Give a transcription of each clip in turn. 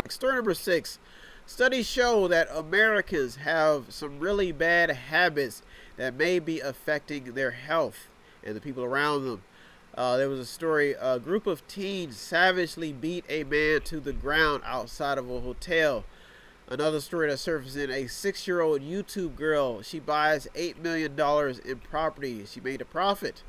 Story number 6. Studies show that Americans have some really bad habits that may be affecting their health and the people around them. There was a story, a group of teens savagely beat a man to the ground outside of a hotel. Another story that surfaced in a 6-year-old YouTube girl. She buys $8 million in property. She made a profit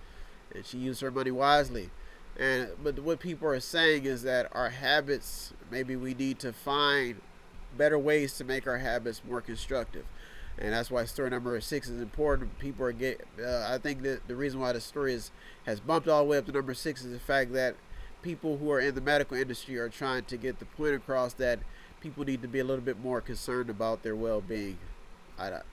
and she used her money wisely. But what people are saying is that our habits, maybe we need to find better ways to make our habits more constructive. And that's why story number 6 is important. People are I think that the reason why the story has bumped all the way up to number 6 is the fact that people who are in the medical industry are trying to get the point across that people need to be a little bit more concerned about their well-being. Like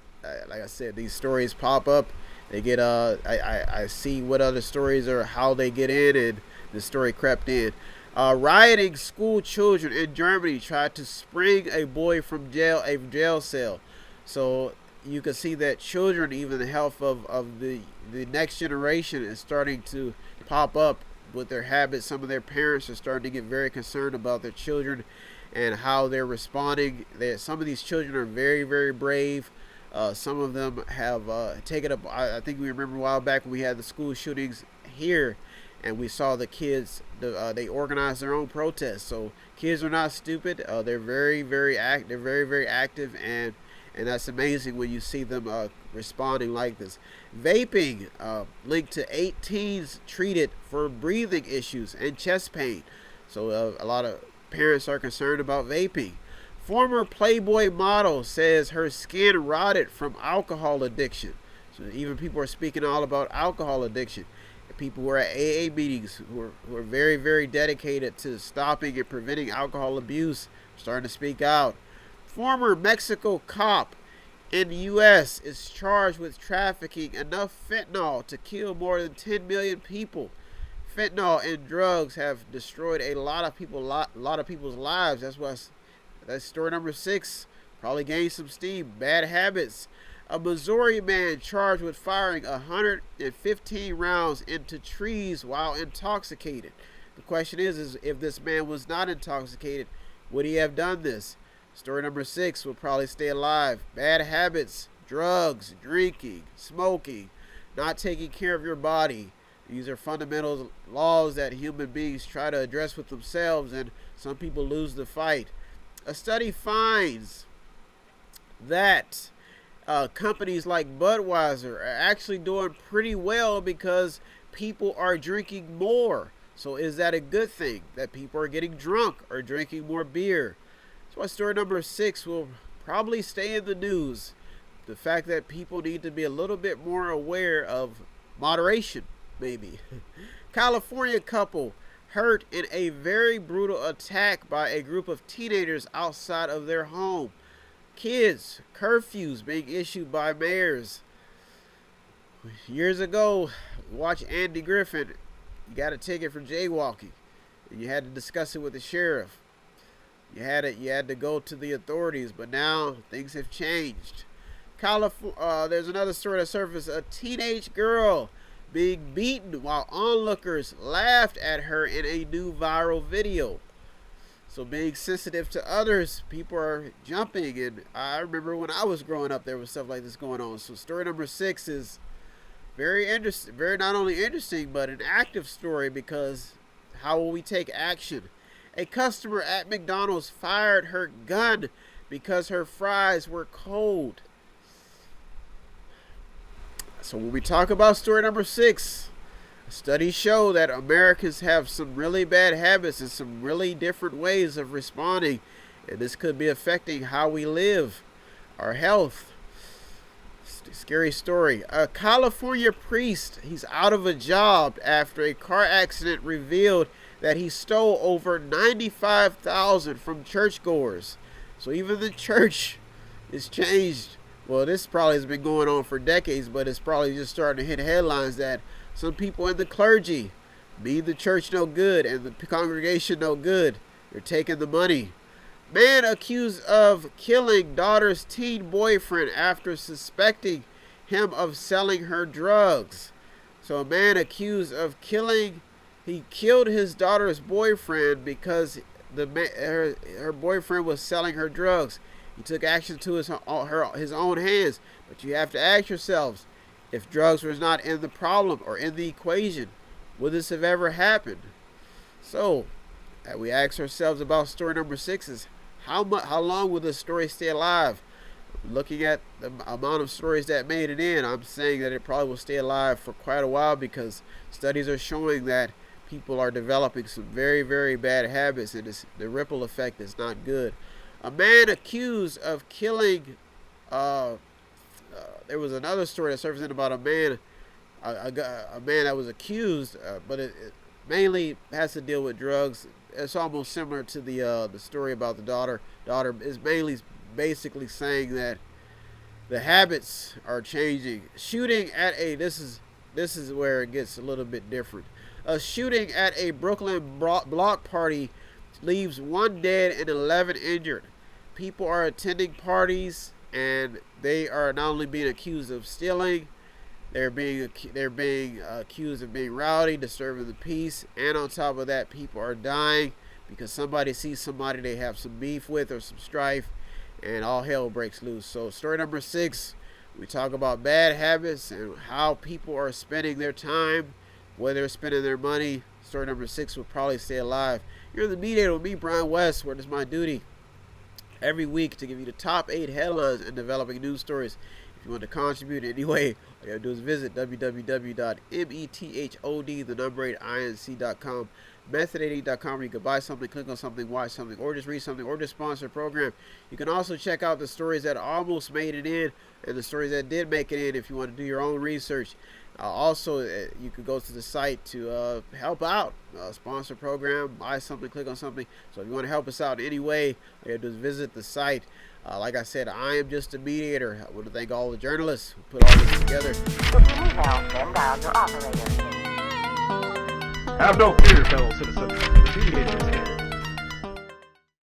I said, these stories pop up. They get I see what other stories are, how they get in, and the story crept in. Rioting school children in Germany tried to spring a boy from a jail cell. So you can see that children, even the health of the next generation, is starting to pop up with their habits. Some of their parents are starting to get very concerned about their children and how they're responding. Some of these children are very, very brave. Some of them have taken up. I think we remember a while back when we had the school shootings here, and we saw the kids. They organized their own protests. So kids are not stupid. They're very, very They're very, very active, and that's amazing when you see them responding like this. Vaping linked to 8 teens treated for breathing issues and chest pain. So a lot of parents are concerned about vaping. Former Playboy model says her skin rotted from alcohol addiction. So even people are speaking all about alcohol addiction. People who are at AA meetings who are very, very dedicated to stopping and preventing alcohol abuse starting to speak out. Former Mexico cop in the U.S. is charged with trafficking enough fentanyl to kill more than 10 million people. Fentanyl and drugs have destroyed a lot of people's lives. That's story number 6. Probably gained some steam. Bad habits. A Missouri man charged with firing 115 rounds into trees while intoxicated. The question is if this man was not intoxicated, would he have done this? Story number 6 will probably stay alive. Bad habits, drugs, drinking, smoking, not taking care of your body. These are fundamental laws that human beings try to address with themselves, and some people lose the fight. A study finds that companies like Budweiser are actually doing pretty well because people are drinking more. So is that a good thing that people are getting drunk or drinking more beer? That's why story number 6 will probably stay in the news. The fact that people need to be a little bit more aware of moderation, maybe. California couple hurt in a very brutal attack by a group of teenagers outside of their home. Kids, curfews being issued by mayors. Years ago, watch Andy Griffin. You got a ticket for jaywalking, and you had to discuss it with the sheriff. You had to go to the authorities, but now things have changed. There's another story that surfaced. A teenage girl being beaten while onlookers laughed at her in a new viral video. So being sensitive to others, people are jumping. And I remember when I was growing up, there was stuff like this going on. So story number 6 is very interesting, very not only interesting, but an active story, because how will we take action? A customer at McDonald's fired her gun because her fries were cold. So when we talk about story number 6, studies show that Americans have some really bad habits and some really different ways of responding. And this could be affecting how we live, our health. Scary story. A California priest, he's out of a job after a car accident revealed that he stole over $95,000 from churchgoers. So even the church is changed. Well, this probably has been going on for decades, but it's probably just starting to hit headlines that some people in the clergy mean the church no good and the congregation no good. They're taking the money. Man accused of killing daughter's teen boyfriend after suspecting him of selling her drugs. So a man accused of killing He killed his daughter's boyfriend because her boyfriend was selling her drugs. He took action to his own hands. But you have to ask yourselves, if drugs was not in the problem or in the equation, would this have ever happened? So, we ask ourselves about story number 6 is how long will this story stay alive? Looking at the amount of stories that made it in, I'm saying that it probably will stay alive for quite a while, because studies are showing that people are developing some very, very bad habits, and the ripple effect is not good. A man accused of killing, there was another story that surfaced in about a man that was accused, but it mainly has to deal with drugs. It's almost similar to the story about the daughter. Daughter is basically saying that the habits are changing. Shooting at this is where it gets a little bit different. A shooting at a Brooklyn block party leaves 1 dead and 11 injured. People are attending parties, and they are not only being accused of stealing, they're being accused of being rowdy, disturbing the peace, and on top of that, people are dying because somebody sees somebody they have some beef with or some strife, and all hell breaks loose. So story number 6, we talk about bad habits and how people are spending their time, where they're spending their money. Story number 6 will probably stay alive. You're in the Mediator with me, Brian West, where it is my duty every week to give you the top 8 headlines and developing news stories. If you want to contribute in any way, all you gotta do is visit www.method8inc.com, method8inc.com, where you can buy something, click on something, watch something, or just read something, or just sponsor a program. You can also check out the stories that almost made it in and the stories that did make it in if you want to do your own research. Also, you could go to the site to help out, sponsor a program, buy something, click on something. So if you want to help us out in any way, all you have to do is visit the site. Like I said, I am just a mediator. I want to thank all the journalists who put all this together. If you need help, then dial your operator. Have no fear, fellow citizens. The Mediator is here.